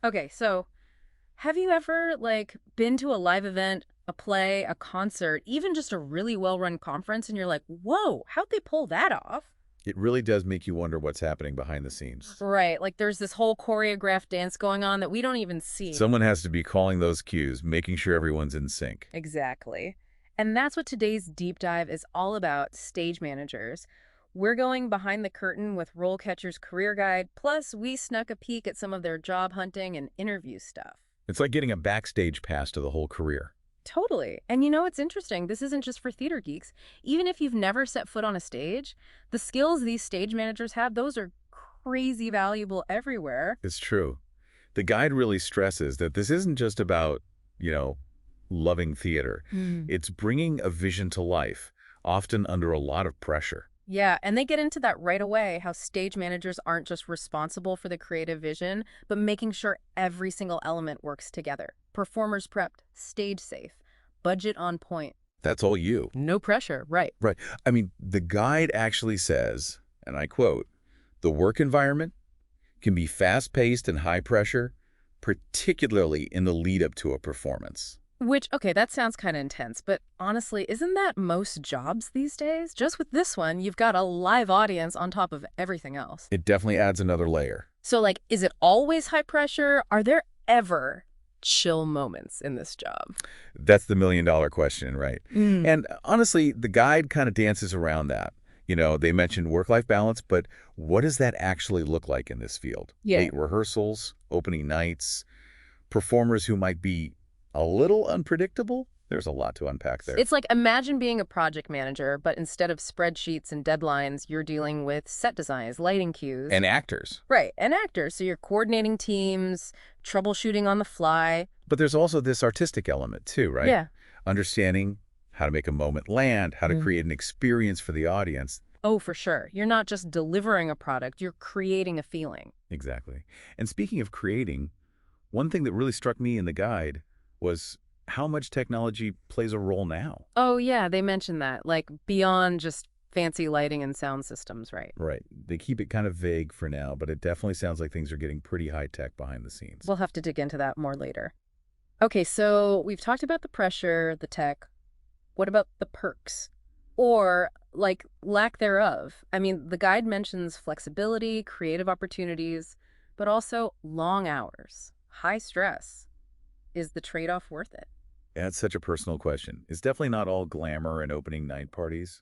Okay, so have you ever, been to a live event, a play, a concert, even just a really well-run conference, and you're like, whoa, how'd they pull that off? It really does make you wonder what's happening behind the scenes. Right, like there's this whole choreographed dance going on that we don't even see. Someone has to be calling those cues, making sure everyone's in sync. Exactly. And that's what today's deep dive is all about, stage managers. We're going behind the curtain with RoleCatcher's career guide, plus we snuck a peek at some of their job hunting and interview stuff. It's like getting a backstage pass to the whole career. Totally. And you know, it's interesting. This isn't just for theater geeks. Even if you've never set foot on a stage, the skills these stage managers have, those are crazy valuable everywhere. It's true. The guide really stresses that this isn't just about, you know, loving theater. Hmm. It's bringing a vision to life, often under a lot of pressure. Yeah, and they get into that right away, how stage managers aren't just responsible for the creative vision, but making sure every single element works together. Performers prepped, stage safe, budget on point. That's all you. No pressure, right. Right. I mean, the guide actually says, and I quote, the work environment can be fast-paced and high pressure, particularly in the lead up to a performance. Which, okay, that sounds kind of intense, but honestly, isn't that most jobs these days? Just with this one, you've got a live audience on top of everything else. It definitely adds another layer. So, is it always high pressure? Are there ever chill moments in this job? That's the million-dollar question, right? Mm. And honestly, the guide kind of dances around that. You know, they mentioned work-life balance, but what does that actually look like in this field? Yeah. Late rehearsals, opening nights, performers who might be a little unpredictable? There's a lot to unpack there. It's like imagine being a project manager, but instead of spreadsheets and deadlines, you're dealing with set designs, lighting cues. And actors. Right, and actors. So you're coordinating teams, troubleshooting on the fly. But there's also this artistic element too, right? Yeah. Understanding how to make a moment land, how to Mm. create an experience for the audience. Oh, for sure. You're not just delivering a product, you're creating a feeling. Exactly. And speaking of creating, one thing that really struck me in the guide was how much technology plays a role now. Oh, yeah, they mentioned that, beyond just fancy lighting and sound systems, right? Right. They keep it kind of vague for now, but it definitely sounds like things are getting pretty high tech behind the scenes. We'll have to dig into that more later. Okay, so we've talked about the pressure, the tech. What about the perks? Or, lack thereof. I mean, the guide mentions flexibility, creative opportunities, but also long hours, high stress. Is the trade-off worth it? That's such a personal question. It's definitely not all glamour and opening night parties.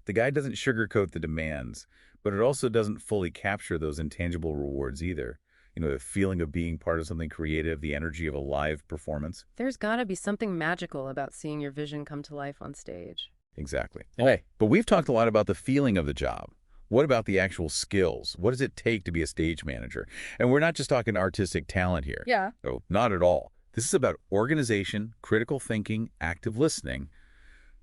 The guide doesn't sugarcoat the demands, but it also doesn't fully capture those intangible rewards either. You know, the feeling of being part of something creative, the energy of a live performance. There's gotta be something magical about seeing your vision come to life on stage. Exactly. Hey, but we've talked a lot about the feeling of the job. What about the actual skills? What does it take to be a stage manager? And we're not just talking artistic talent here. Yeah. Oh, not at all. This is about organization, critical thinking, active listening.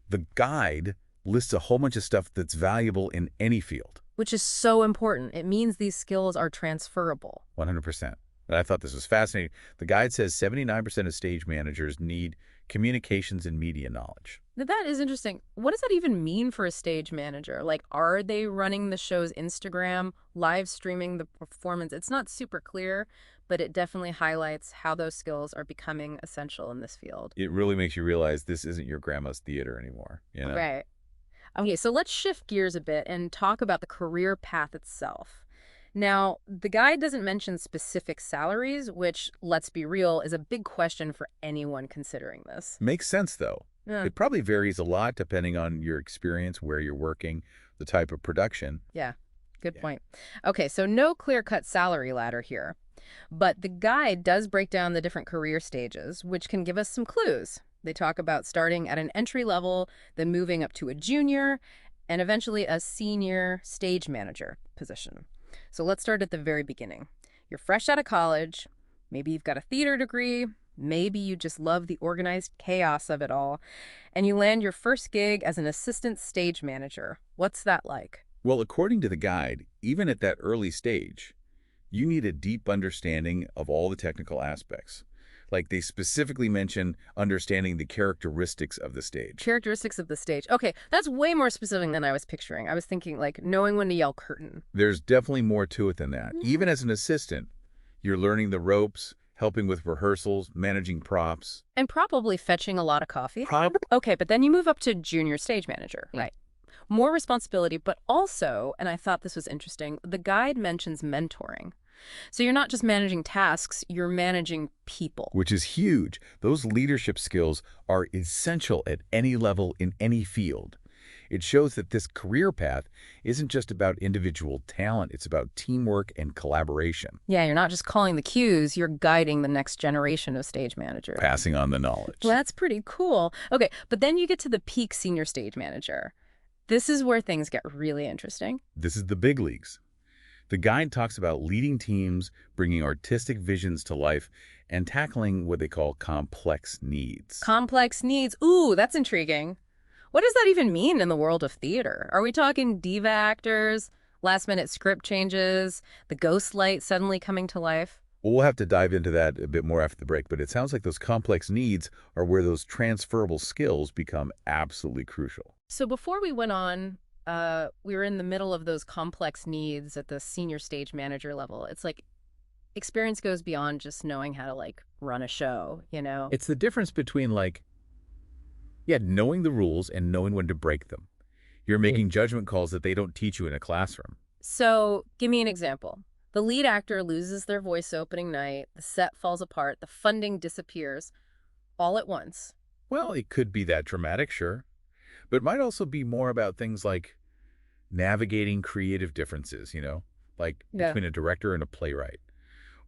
The guide lists a whole bunch of stuff that's valuable in any field. Which is so important. It means these skills are transferable. 100%. And I thought this was fascinating. The guide says 79% of stage managers need communications and media knowledge. Now, that is interesting. What does that even mean for a stage manager? Are they running the show's Instagram, live streaming the performance? It's not super clear, but it definitely highlights how those skills are becoming essential in this field. It really makes you realize this isn't your grandma's theater anymore, you know? Right. Okay, so let's shift gears a bit and talk about the career path itself. Now, the guide doesn't mention specific salaries, which, let's be real, is a big question for anyone considering this. Makes sense, though. Yeah. It probably varies a lot depending on your experience, where you're working, the type of production. Yeah, good Yeah. point. Okay, so no clear-cut salary ladder here. But the guide does break down the different career stages, which can give us some clues. They talk about starting at an entry level, then moving up to a junior, and eventually a senior stage manager position. So let's start at the very beginning. You're fresh out of college. Maybe you've got a theater degree. Maybe you just love the organized chaos of it all. And you land your first gig as an assistant stage manager. What's that like? Well, according to the guide, even at that early stage, you need a deep understanding of all the technical aspects. Like they specifically mention understanding the characteristics of the stage. Characteristics of the stage. Okay, that's way more specific than I was picturing. I was thinking knowing when to yell curtain. There's definitely more to it than that. Even as an assistant, You're learning the ropes, helping with rehearsals, managing props. And probably fetching a lot of coffee. Prob Okay, but then you move up to junior stage manager, right? More responsibility, but also, and I thought this was interesting, the guide mentions mentoring. So you're not just managing tasks, you're managing people. which is huge. Those leadership skills are essential at any level in any field. It shows that this career path isn't just about individual talent, it's about teamwork and collaboration, Yeah, you're not just calling the cues, you're guiding the next generation of stage managers. passing on the knowledge. Well, that's pretty cool. Okay, but then you get to the peak senior stage manager. This is where things get really interesting. This is the big leagues. The guide talks about leading teams, bringing artistic visions to life, and tackling what they call complex needs. Complex needs. Ooh, that's intriguing. What does that even mean in the world of theater? Are we talking diva actors, last-minute script changes, the ghost light suddenly coming to life? We'll have to dive into that a bit more after the break, but it sounds like those complex needs are where those transferable skills become absolutely crucial. So before we went on, we were in the middle of those complex needs at the senior stage manager level. It's like experience goes beyond just knowing how to like run a show, you know? It's the difference between knowing the rules and knowing when to break them. You're making judgment calls that they don't teach you in a classroom. So give me an example. The lead actor loses their voice opening night, the set falls apart, the funding disappears all at once. Well, it could be that dramatic, sure. But it might also be more about things like navigating creative differences, like Yeah. between a director and a playwright.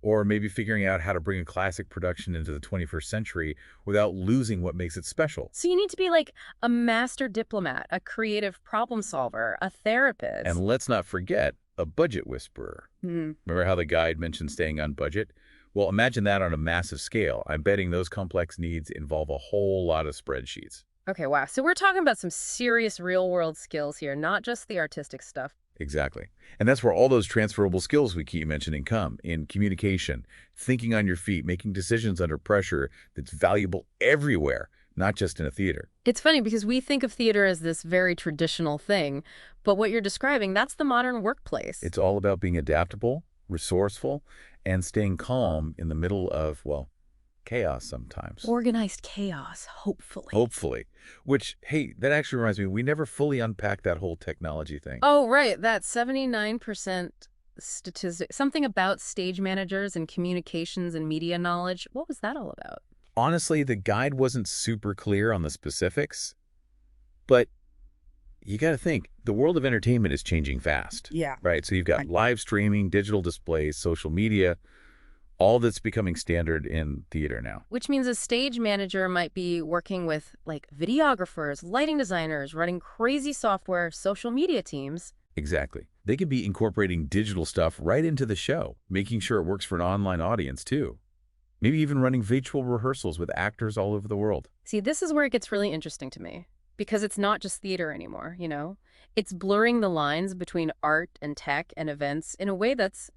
Or maybe figuring out how to bring a classic production into the 21st century without losing what makes it special. So you need to be like a master diplomat, a creative problem solver, a therapist. And let's not forget a budget whisperer. Remember how the guide mentioned staying on budget? Well, imagine that on a massive scale. I'm betting those complex needs involve a whole lot of spreadsheets. Okay, wow. So we're talking about some serious real-world skills here, not just the artistic stuff. Exactly. And that's where all those transferable skills we keep mentioning come, in communication, thinking on your feet, making decisions under pressure that's valuable everywhere, not just in a theater. It's funny because we think of theater as this very traditional thing, but what you're describing, that's the modern workplace. It's all about being adaptable, resourceful, and staying calm in the middle of, chaos sometimes. Organized chaos, hopefully. Hopefully. Which, hey, that actually reminds me, we never fully unpacked that whole technology thing. Oh, right. That 79% statistic, something about stage managers and communications and media knowledge. What was that all about? Honestly, the guide wasn't super clear on the specifics, but you got to think, the world of entertainment is changing fast. Yeah. Right? So you've got live streaming, digital displays, social media, all that's becoming standard in theater now. Which means a stage manager might be working with like videographers, lighting designers, running crazy software, social media teams. Exactly. They could be incorporating digital stuff right into the show, making sure it works for an online audience too. Maybe even running virtual rehearsals with actors all over the world. See, this is where it gets really interesting to me because it's not just theater anymore, you know? It's blurring the lines between art and tech and events in a way that's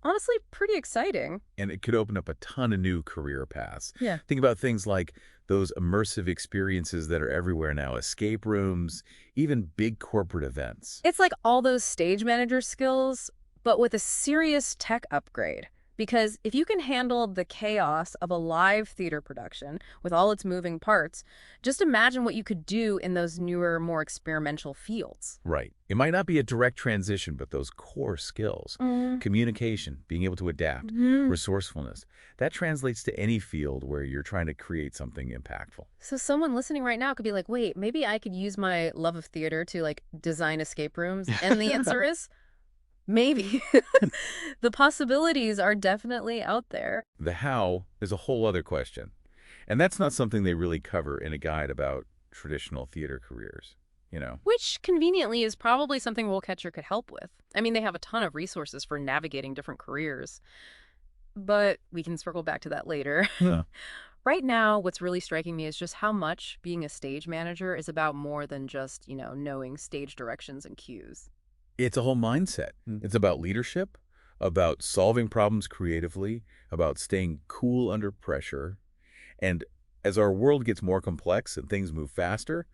honestly pretty exciting. And it could open up a ton of new career paths. Yeah. Think about things like those immersive experiences that are everywhere now, escape rooms, even big corporate events. It's like all those stage manager skills, but with a serious tech upgrade. Because if you can handle the chaos of a live theater production with all its moving parts, just imagine what you could do in those newer, more experimental fields. Right. It might not be a direct transition, but those core skills, communication, being able to adapt, resourcefulness, that translates to any field where you're trying to create something impactful. So someone listening right now could be like, wait, maybe I could use my love of theater to like design escape rooms. And the answer is maybe. The possibilities are definitely out there. The how is a whole other question. And that's not something they really cover in a guide about traditional theater careers, Which, conveniently, is probably something RoleCatcher could help with. I mean, they have a ton of resources for navigating different careers. But we can circle back to that later. Yeah. Right now, what's really striking me is just how much being a stage manager is about more than just, knowing stage directions and cues. It's a whole mindset. It's about leadership, about solving problems creatively, about staying cool under pressure. And as our world gets more complex and things move faster,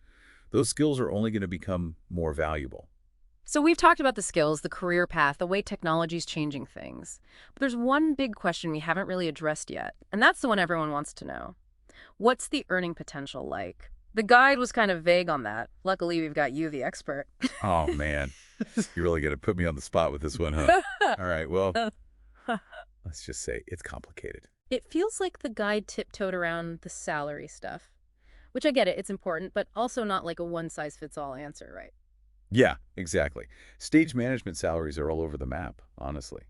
those skills are only going to become more valuable. So we've talked about the skills, the career path, the way technology's changing things. But there's one big question we haven't really addressed yet, and that's the one everyone wants to know. What's the earning potential like? The guide was kind of vague on that. Luckily, we've got you, the expert. Oh, man. You're really going to put me on the spot with this one, huh? All right, well, let's just say it's complicated. It feels like the guide tiptoed around the salary stuff, which I get it, it's important, but also not like a one-size-fits-all answer, right? Yeah, exactly. Stage management salaries are all over the map, honestly.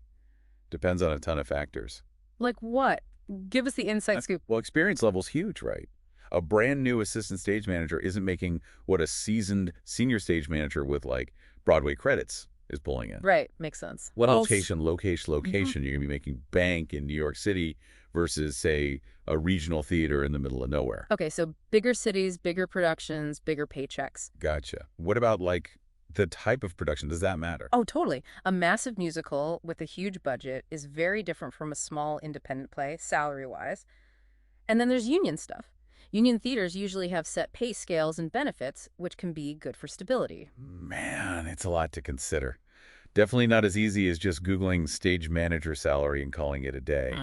Depends on a ton of factors. Like what? Give us the inside scoop. Well, experience level's huge, right? A brand new assistant stage manager isn't making what a seasoned senior stage manager with like Broadway credits is pulling in. Right, makes sense. What else? location, you're going to be making bank in New York City versus, say, a regional theater in the middle of nowhere. Okay, so bigger cities, bigger productions, bigger paychecks. Gotcha. What about, like, the type of production? Does that matter? Oh, totally. A massive musical with a huge budget is very different from a small independent play, salary-wise. And then there's union stuff. Union theaters usually have set pay scales and benefits, which can be good for stability. Man, it's a lot to consider. Definitely not as easy as just Googling stage manager salary and calling it a day.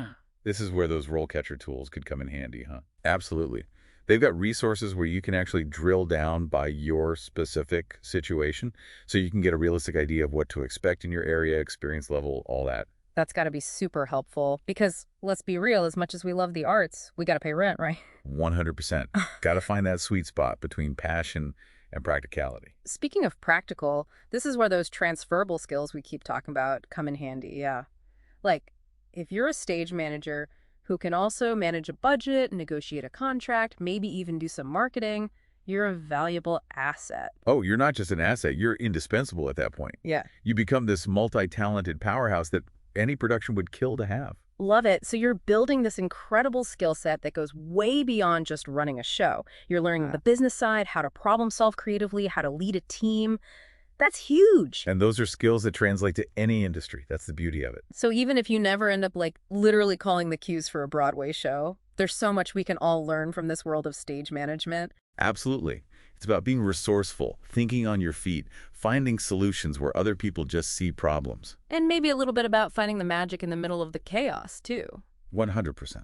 This is where those RoleCatcher tools could come in handy, huh? Absolutely. They've got resources where you can actually drill down by your specific situation so you can get a realistic idea of what to expect in your area, experience level, all that. That's got to be super helpful because, let's be real, as much as we love the arts, we got to pay rent, right? 100%. Got to find that sweet spot between passion and practicality. Speaking of practical, this is where those transferable skills we keep talking about come in handy, yeah. Like, if you're a stage manager who can also manage a budget, negotiate a contract, maybe even do some marketing, you're a valuable asset. Oh, you're not just an asset. You're indispensable at that point. Yeah. You become this multi-talented powerhouse that any production would kill to have. Love it. So you're building this incredible skill set that goes way beyond just running a show. You're learning the business side, how to problem solve creatively, how to lead a team. That's huge. And those are skills that translate to any industry. That's the beauty of it. So even if you never end up like literally calling the cues for a Broadway show, there's so much we can all learn from this world of stage management. Absolutely. It's about being resourceful, thinking on your feet, finding solutions where other people just see problems. And maybe a little bit about finding the magic in the middle of the chaos, too. 100%.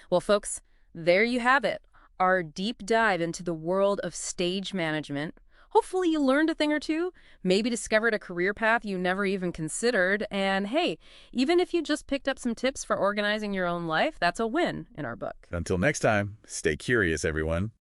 Well, folks, there you have it. Our deep dive into the world of stage management. Hopefully you learned a thing or two, maybe discovered a career path you never even considered, and hey, even if you just picked up some tips for organizing your own life, that's a win in our book. Until next time, stay curious, everyone.